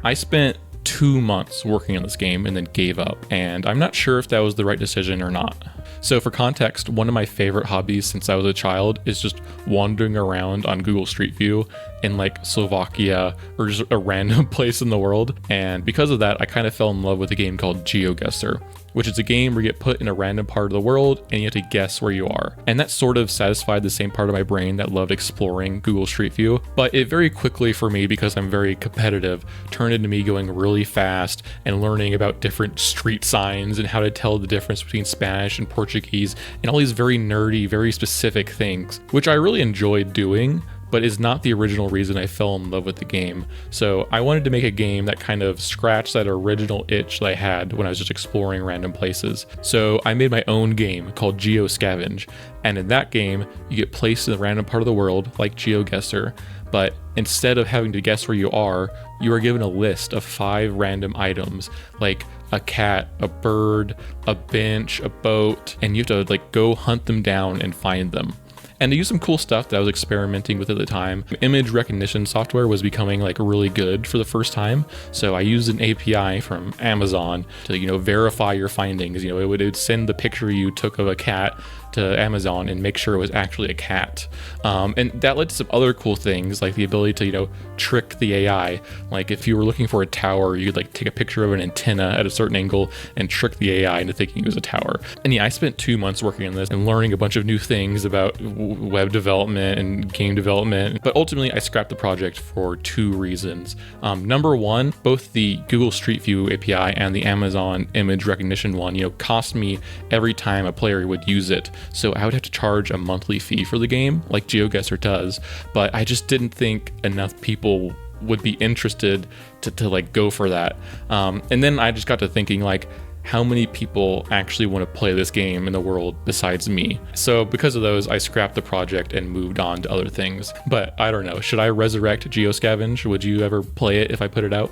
I spent 2 months working on this game and then gave up, and I'm not sure if that was the right decision or not. So for context, one of my favorite hobbies since I was a child is just wandering around on Google Street View in like Slovakia or just a random place in the world. And because of that, I kind of fell in love with a game called GeoGuessr, which is a game where you get put in a random part of the world and you have to guess where you are. And that sort of satisfied the same part of my brain that loved exploring Google Street View. But it very quickly for me, because I'm very competitive, turned into me going really fast and learning about different street signs and how to tell the difference between Spanish and Portuguese and all these very nerdy, very specific things, which I really enjoyed doing, but is not the original reason I fell in love with the game. So I wanted to make a game that kind of scratched that original itch that I had when I was just exploring random places. So I made my own game called GeoScavenge, and in that game, you get placed in a random part of the world like GeoGuessr, but instead of having to guess where you are given a list of 5 random items, like a cat, a bird, a bench, a boat, and you have to like go hunt them down and find them. And they used some cool stuff that I was experimenting with at the time. Image recognition software was becoming like really good for the first time. So I used an API from Amazon to, verify your findings. It would send the picture you took of a cat to Amazon and make sure it was actually a cat. And that led to some other cool things, like the ability to, trick the AI. Like if you were looking for a tower, you could like take a picture of an antenna at a certain angle and trick the AI into thinking it was a tower. And yeah, I spent 2 months working on this and learning a bunch of new things about web development and game development. But ultimately, I scrapped the project for 2 reasons. Number one, both the Google Street View API and the Amazon image recognition one, cost me every time a player would use it. So I would have to charge a monthly fee for the game, like GeoGuessr does, but I just didn't think enough people would be interested to like go for that. And then I just got to thinking like, how many people actually want to play this game in the world besides me? So because of those, I scrapped the project and moved on to other things. But I don't know, should I resurrect GeoScavenge? Would you ever play it if I put it out?